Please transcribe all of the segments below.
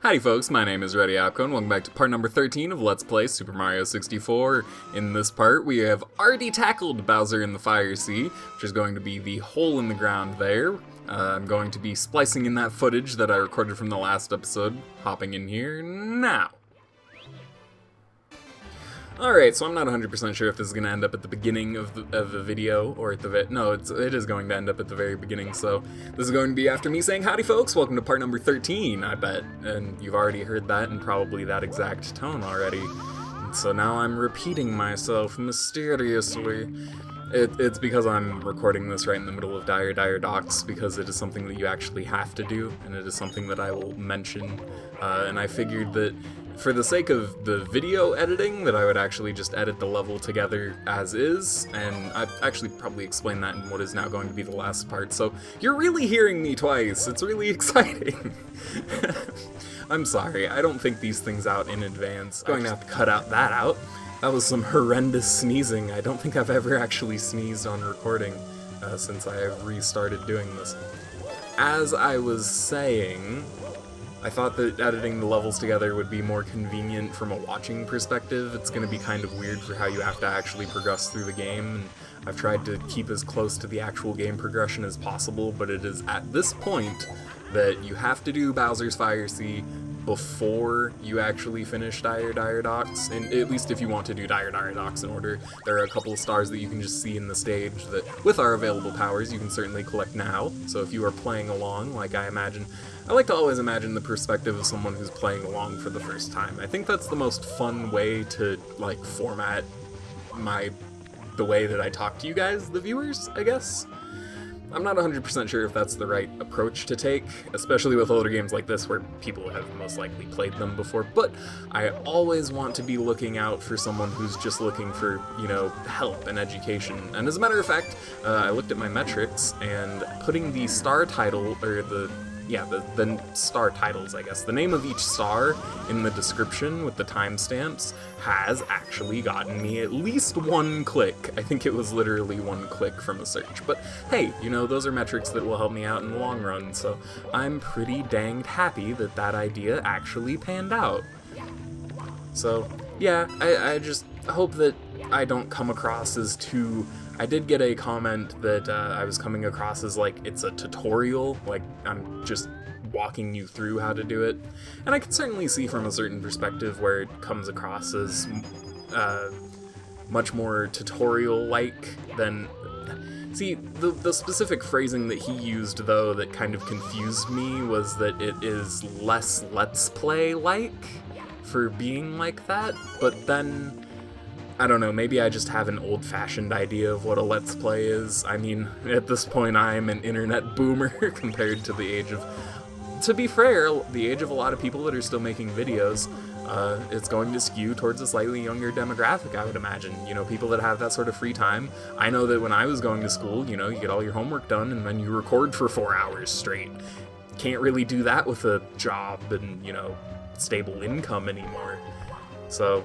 Howdy folks, my name is Reddy Apco, and welcome back to part number 13 of Let's Play Super Mario 64. In this part, we have already tackled Bowser in the Fire Sea, which is going to be the hole in the ground there. I'm going to be splicing in that footage that I recorded from the last episode, hopping in here now. Alright, so I'm not 100% sure if this is going to end up at the beginning of the video, or at the no, it is going to end up at the very beginning, so this is going to be after me saying, howdy folks, welcome to part number 13, I bet, and you've already heard that in probably that exact tone already, and so now I'm repeating myself mysteriously. It's because I'm recording this right in the middle of Dire Docs, because it is something that you actually have to do, and it is something that I will mention, and I figured that for the sake of the video editing, that I would actually just edit the level together as is, and I've actually probably explained that in what is now going to be the last part, so you're really hearing me twice, it's really exciting. I'm sorry, I don't think these things out in advance. I'm going to have to cut that out. That was some horrendous sneezing. I don't think I've ever actually sneezed on recording since I have restarted doing this. As I was saying, I thought that editing the levels together would be more convenient from a watching perspective. It's going to be kind of weird for how you have to actually progress through the game, and I've tried to keep as close to the actual game progression as possible, but it is at this point that you have to do Bowser's Fire Sea before you actually finish Dire Docs, and at least if you want to do Dire Docs in order. There are a couple of stars that you can just see in the stage that, with our available powers, you can certainly collect now, so if you are playing along, like I like to always imagine the perspective of someone who's playing along for the first time. I think that's the most fun way to, like, format the way that I talk to you guys, the viewers, I guess. I'm not 100% sure if that's the right approach to take, especially with older games like this where people have most likely played them before, but I always want to be looking out for someone who's just looking for, you know, help and education. And as a matter of fact, I looked at my metrics, and putting the star title, or the star titles, I guess, the name of each star in the description with the timestamps has actually gotten me at least one click. I think it was literally one click from a search. But hey, you know, those are metrics that will help me out in the long run, so I'm pretty danged happy that that idea actually panned out. So, yeah, I just hope that I don't come across as too... I did get a comment that I was coming across as like it's a tutorial, like I'm just walking you through how to do it, and I can certainly see from a certain perspective where it comes across as much more tutorial-like than... See, the specific phrasing that he used, though, that kind of confused me was that it is less Let's Play-like for being like that, but then... I don't know, maybe I just have an old-fashioned idea of what a Let's Play is. I mean, at this point I'm an internet boomer compared to the age of... To be fair, the age of a lot of people that are still making videos, it's going to skew towards a slightly younger demographic, I would imagine. You know, people that have that sort of free time. I know that when I was going to school, you know, you get all your homework done and then you record for 4 hours straight. Can't really do that with a job and, you know, stable income anymore. So...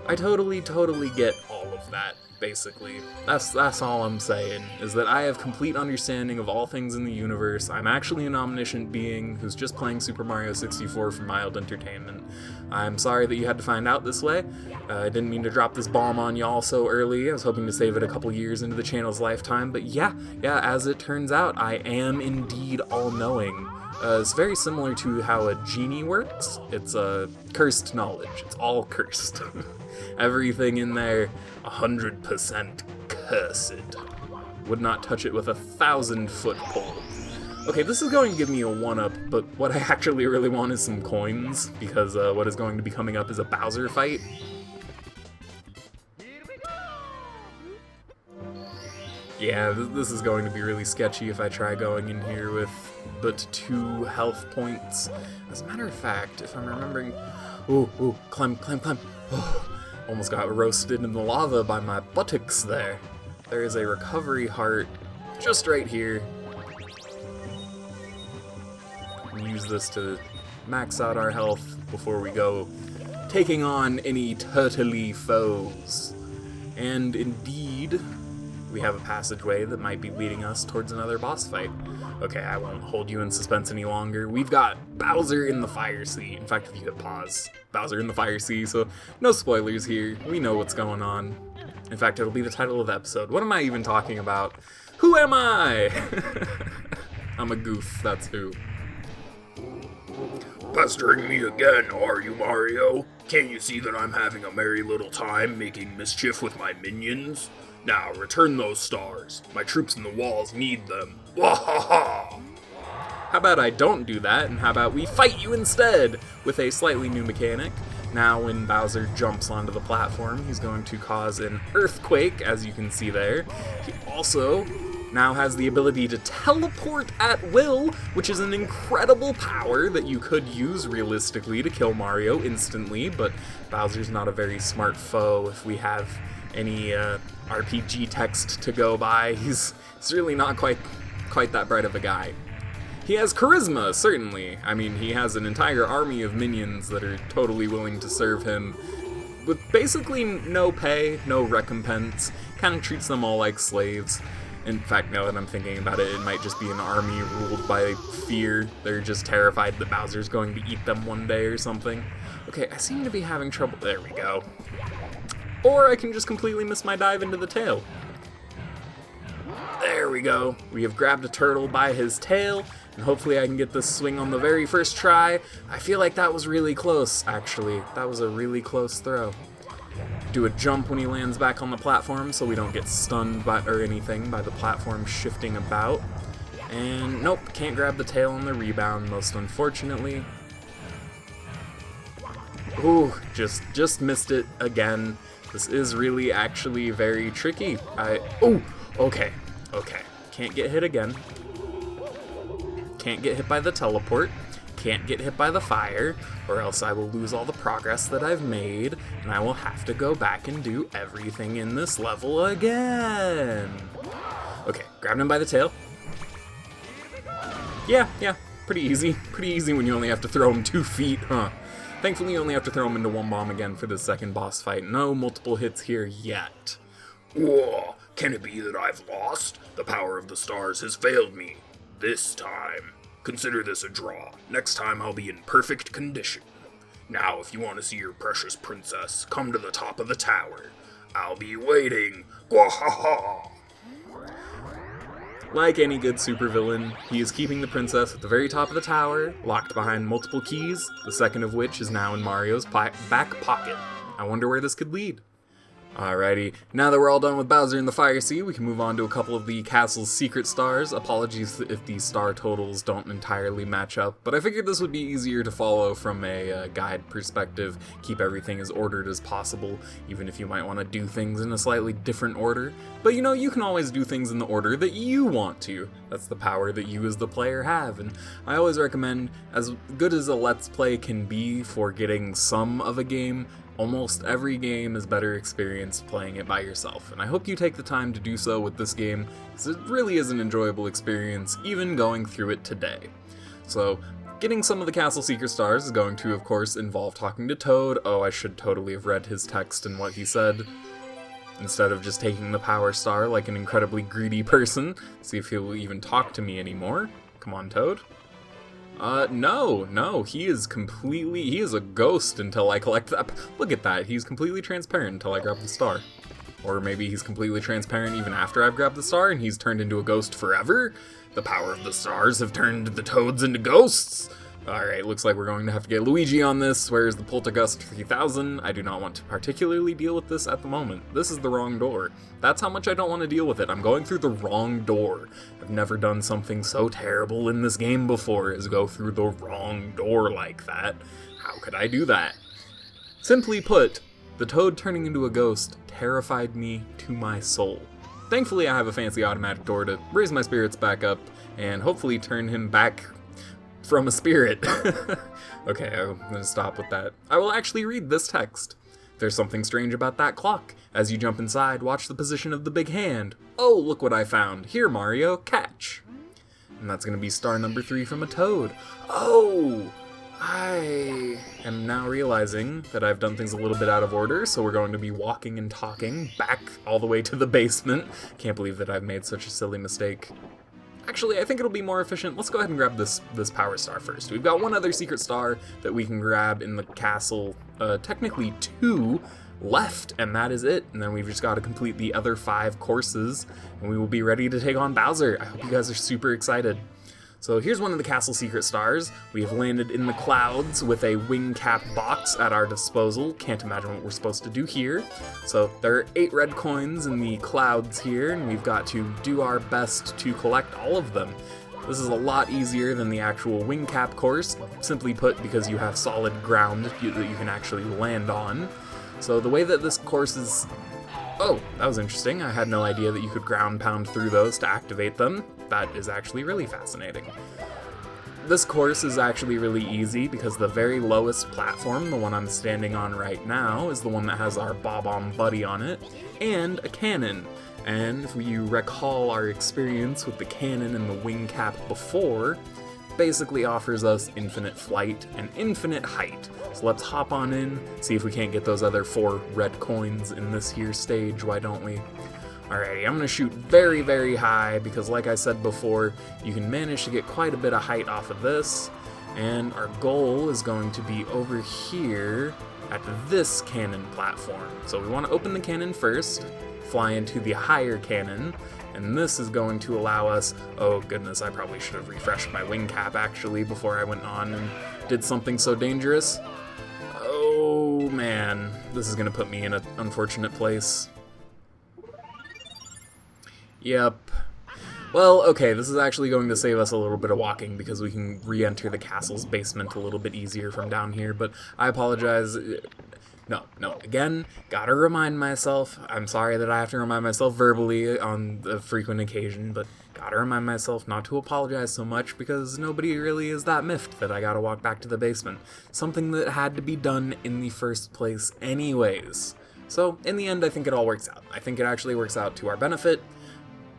I totally get all of that, basically. That's all I'm saying, is that I have complete understanding of all things in the universe. I'm actually an omniscient being who's just playing Super Mario 64 for mild entertainment. I'm sorry that you had to find out this way. I didn't mean to drop this bomb on y'all so early. I was hoping to save it a couple years into the channel's lifetime, but yeah, as it turns out, I am indeed all-knowing. It's very similar to how a genie works. It's cursed knowledge. It's all cursed. Everything in there, 100% cursed. Would not touch it with 1,000-foot pole. Okay, this is going to give me a 1-up, but what I actually really want is some coins, because what is going to be coming up is a Bowser fight. Yeah, this is going to be really sketchy if I try going in here with but 2 health points. As a matter of fact, if I'm remembering... Ooh, climb. Oh, almost got roasted in the lava by my buttocks there. There is a recovery heart just right here. Use this to max out our health before we go taking on any turtley foes. And indeed... we have a passageway that might be leading us towards another boss fight. Okay, I won't hold you in suspense any longer. We've got Bowser in the fire sea. In fact, if you hit pause, Bowser in the fire sea, so no spoilers here. We know what's going on. In fact, it'll be the title of the episode. What am I even talking about? Who am I? I'm a goof, that's who. Pestering me again, are you, Mario? Can't you see that I'm having a merry little time making mischief with my minions? Now, return those stars. My troops in the walls need them. Wahaha! How about I don't do that, and how about we fight you instead with a slightly new mechanic? Now when Bowser jumps onto the platform, he's going to cause an earthquake, as you can see there. He also now has the ability to teleport at will, which is an incredible power that you could use realistically to kill Mario instantly, but Bowser's not a very smart foe if we have any RPG text to go by. He's really not quite that bright of a guy. He has charisma, certainly. I mean, he has an entire army of minions that are totally willing to serve him with basically no pay, no recompense. Kind of treats them all like slaves. In fact, now that I'm thinking about it, it might just be an army ruled by fear. They're just terrified that Bowser's going to eat them one day or something. Okay, I seem to be having trouble. There we go. Or I can just completely miss my dive into the tail. There we go. We have grabbed a turtle by his tail, and hopefully I can get this swing on the very first try. I feel like that was really close, actually. That was a really close throw. Do a jump when he lands back on the platform so we don't get stunned by or anything by the platform shifting about. And nope, can't grab the tail on the rebound, most unfortunately. Ooh, just missed it again. This is really actually very tricky. Oh, okay. Can't get hit again. Can't get hit by the teleport. Can't get hit by the fire, or else I will lose all the progress that I've made, and I will have to go back and do everything in this level again. Okay, grabbed him by the tail. Yeah, pretty easy. Pretty easy when you only have to throw him 2 feet, huh? Thankfully, you only have to throw him into one bomb again for the second boss fight. No multiple hits here yet. Whoa, can it be that I've lost? The power of the stars has failed me. This time. Consider this a draw. Next time I'll be in perfect condition. Now, if you want to see your precious princess, come to the top of the tower. I'll be waiting. Gwahaha! Like any good supervillain, he is keeping the princess at the very top of the tower, locked behind multiple keys, the second of which is now in Mario's back pocket. I wonder where this could lead. Alrighty, now that we're all done with Bowser in the Fire Sea, we can move on to a couple of the castle's secret stars. Apologies if the star totals don't entirely match up, but I figured this would be easier to follow from a guide perspective, keep everything as ordered as possible, even if you might want to do things in a slightly different order. But you know, you can always do things in the order that you want to. That's the power that you as the player have, and I always recommend, as good as a Let's Play can be for getting some of a game, almost every game is better experienced playing it by yourself, and I hope you take the time to do so with this game, because it really is an enjoyable experience, even going through it today. So, getting some of the Castle Secret Stars is going to, of course, involve talking to Toad. Oh, I should totally have read his text and what he said, instead of just taking the Power Star like an incredibly greedy person. See if he'll even talk to me anymore. Come on, Toad. No, he is a ghost until I collect that. Look at that, he's completely transparent until I grab the star. Or maybe he's completely transparent even after I've grabbed the star and he's turned into a ghost forever? The power of the stars have turned the toads into ghosts! Alright, looks like we're going to have to get Luigi on this. Where's the Poltergust 3000? I do not want to particularly deal with this at the moment. This is the wrong door. That's how much I don't want to deal with it. I'm going through the wrong door. I've never done something so terrible in this game before as go through the wrong door like that. How could I do that? Simply put, the Toad turning into a ghost terrified me to my soul. Thankfully, I have a fancy automatic door to raise my spirits back up and hopefully turn him back from a spirit. Okay, I'm gonna stop with that. I will actually read this text. There's something strange about that clock. As you jump inside, watch the position of the big hand. Oh, look what I found. Here, Mario, catch. And that's gonna be star number 3 from a Toad. Oh! I am now realizing that I've done things a little bit out of order, so we're going to be walking and talking back all the way to the basement. Can't believe that I've made such a silly mistake. Actually, I think it'll be more efficient. Let's go ahead and grab this power star first. We've got one other secret star that we can grab in the castle. Technically 2 left, and that is it. And then we've just got to complete the other 5 courses, and we will be ready to take on Bowser. I hope you guys are super excited. So here's one of the castle secret stars. We have landed in the clouds with a wing cap box at our disposal. Can't imagine what we're supposed to do here. So there are 8 red coins in the clouds here, and we've got to do our best to collect all of them. This is a lot easier than the actual wing cap course, simply put because you have solid ground that you can actually land on. So the way that this course is... Oh, that was interesting. I had no idea that you could ground pound through those to activate them. That is actually really fascinating. This course is actually really easy because the very lowest platform, the one I'm standing on right now, is the one that has our bob-omb buddy on it, and a cannon. And if you recall our experience with the cannon and the wing cap before, basically offers us infinite flight and infinite height. So let's hop on in, see if we can't get those other 4 red coins in this here stage, why don't we? Alrighty, I'm gonna shoot very, very high because like I said before, you can manage to get quite a bit of height off of this, and our goal is going to be over here at this cannon platform. So we want to open the cannon first, fly into the higher cannon, and this is going to allow us... Oh goodness, I probably should have refreshed my wing cap actually before I went on and did something so dangerous. Oh man, this is going to put me in an unfortunate place. Yep. Well, okay, this is actually going to save us a little bit of walking because we can re-enter the castle's basement a little bit easier from down here, but I apologize. No, again, gotta remind myself. I'm sorry that I have to remind myself verbally on a frequent occasion, but gotta remind myself not to apologize so much because nobody really is that miffed that I gotta walk back to the basement. Something that had to be done in the first place anyways. So, in the end, I think it all works out. I think it actually works out to our benefit.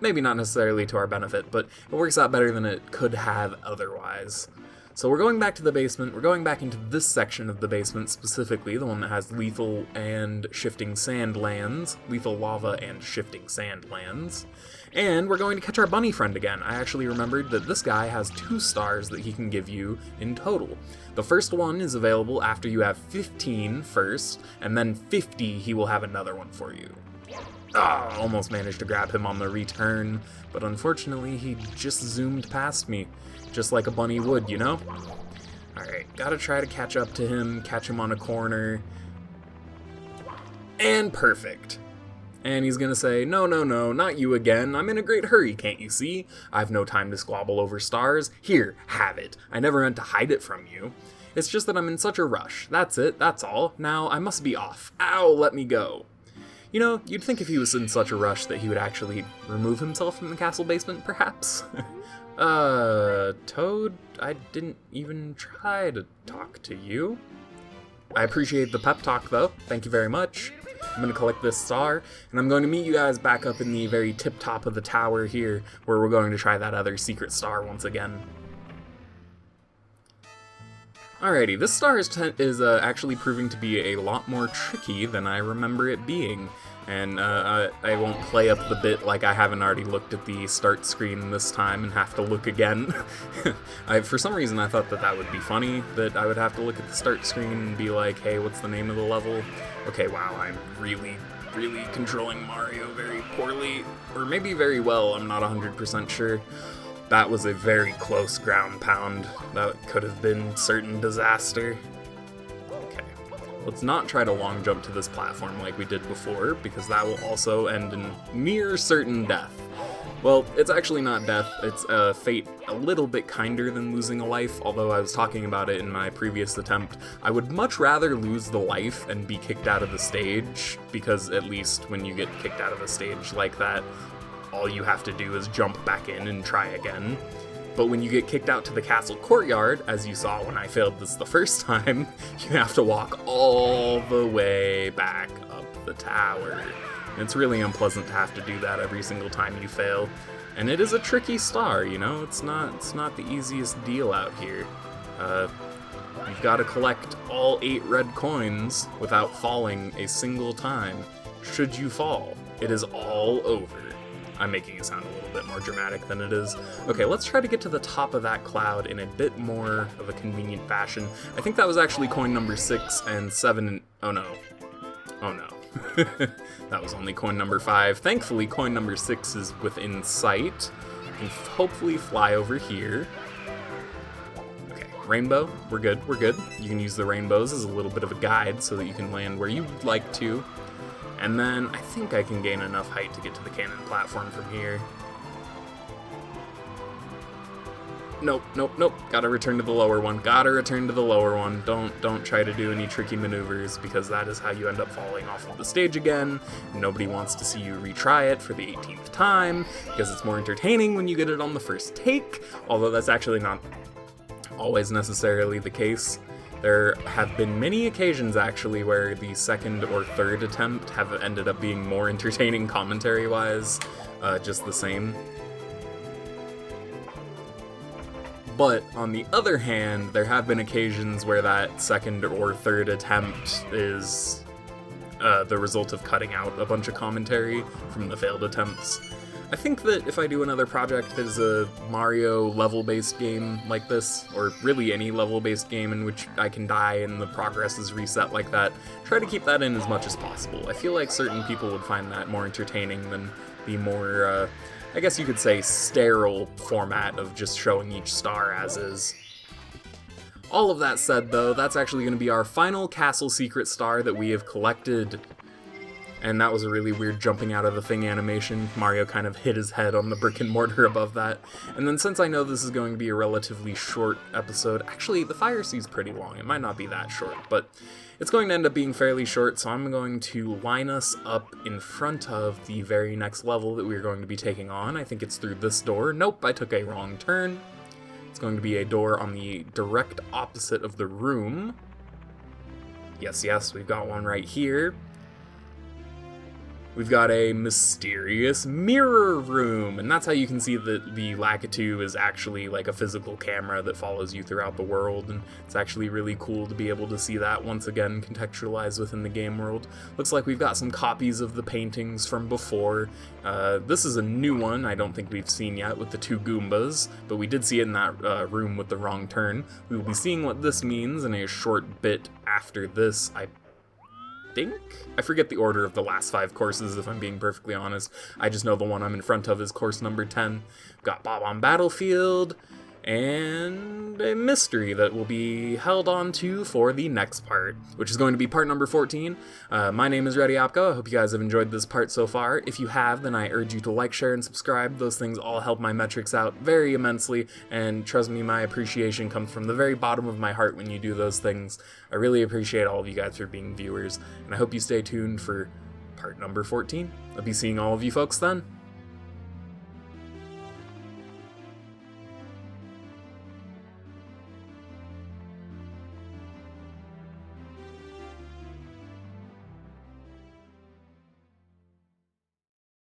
Maybe not necessarily to our benefit, but it works out better than it could have otherwise. So we're going back to the basement. We're going back into this section of the basement specifically, the one that has lethal and shifting sand lands, lethal lava and shifting sand lands. And we're going to catch our bunny friend again. I actually remembered that this guy has 2 stars that he can give you in total. The first one is available after you have 15 first, and then 50 he will have another one for you. Ah, almost managed to grab him on the return, but unfortunately he just zoomed past me, just like a bunny would, you know? Alright, gotta try to catch up to him, catch him on a corner, and perfect. And he's gonna say, no, not you again, I'm in a great hurry, can't you see? I've no time to squabble over stars, here, have it, I never meant to hide it from you. It's just that I'm in such a rush, that's it, that's all, now I must be off, ow, let me go. You know, you'd think if he was in such a rush that he would actually remove himself from the castle basement, perhaps? Toad, I didn't even try to talk to you. I appreciate the pep talk, though. Thank you very much. I'm going to collect this star, and I'm going to meet you guys back up in the very tip-top of the tower here, where we're going to try that other secret star once again. Alrighty, this star is actually proving to be a lot more tricky than I remember it being, and I won't play up the bit like I haven't already looked at the start screen this time and have to look again. For some reason I thought that that would be funny, that I would have to look at the start screen and be like, hey, what's the name of the level? Okay, wow, I'm really controlling Mario very poorly, or maybe very well, I'm not 100% sure. That was a very close ground pound. That could have been certain disaster. Okay, let's not try to long jump to this platform like we did before, because that will also end in near certain death. Well, it's actually not death, it's a fate a little bit kinder than losing a life, although I was talking about it in my previous attempt. I would much rather lose the life and be kicked out of the stage, because at least when you get kicked out of a stage like that, all you have to do is jump back in and try again. But when you get kicked out to the castle courtyard, as you saw when I failed this the first time, you have to walk all the way back up the tower. And it's really unpleasant to have to do that every single time you fail. And it is a tricky star, you know? It's not the easiest deal out here. You've got to collect all 8 red coins without falling a single time. Should you fall, it is all over. I'm making it sound a little little bit more dramatic than it is. Okay, let's try to get to the top of that cloud in a bit more of a convenient fashion. I think that was actually coin number 6 and 7. Oh no. Oh no. That was only coin number 5. Thankfully, coin number 6 is within sight. I can hopefully fly over here. Okay, rainbow. We're good. We're good. You can use the rainbows as a little bit of a guide so that you can land where you'd like to. And then I think I can gain enough height to get to the cannon platform from here. Nope, nope, nope. Gotta return to the lower one. Gotta return to the lower one. Don't try to do any tricky maneuvers, because that is how you end up falling off of the stage again. Nobody wants to see you retry it for the 18th time, because it's more entertaining when you get it on the first take, although that's actually not always necessarily the case. There have been many occasions, actually, where the second or third attempt have ended up being more entertaining commentary-wise, just the same. But, on the other hand, there have been occasions where that second or third attempt is the result of cutting out a bunch of commentary from the failed attempts. I think that if I do another project that is a Mario level-based game like this, or really any level-based game in which I can die and the progress is reset like that, try to keep that in as much as possible. I feel like certain people would find that more entertaining than the more, I guess you could say, sterile format of just showing each star as is. All of that said, though, that's actually going to be our final castle secret star that we have collected. And that was a really weird jumping out of the thing animation. Mario kind of hit his head on the brick and mortar above that. And then since I know this is going to be a relatively short episode, actually the Fire Sea's pretty long, it might not be that short, but it's going to end up being fairly short, so I'm going to line us up in front of the very next level that we're going to be taking on. I think it's through this door. Nope, I took a wrong turn. It's going to be a door on the direct opposite of the room. Yes, yes, we've got one right here. We've got a mysterious mirror room, and that's how you can see that the Lakitu is actually like a physical camera that follows you throughout the world, and it's actually really cool to be able to see that once again contextualized within the game world. Looks like we've got some copies of the paintings from before. This is a new one I don't think we've seen yet with the 2 Goombas, but we did see it in that room with the wrong turn. We will be seeing what this means in a short bit after this, I forget the order of the last 5 courses, if I'm being perfectly honest. I just know the one I'm in front of is course number 10. We've got bob-omb battlefield, and a mystery that will be held on to for the next part, which is going to be part number 14. My name is Reddy Opko. I hope you guys have enjoyed this part so far. If you have, then I urge you to like, share, and subscribe. Those things all help my metrics out very immensely, and trust me, my appreciation comes from the very bottom of my heart when you do those things. I really appreciate all of you guys for being viewers, and I hope you stay tuned for part number 14. I'll be seeing all of you folks then.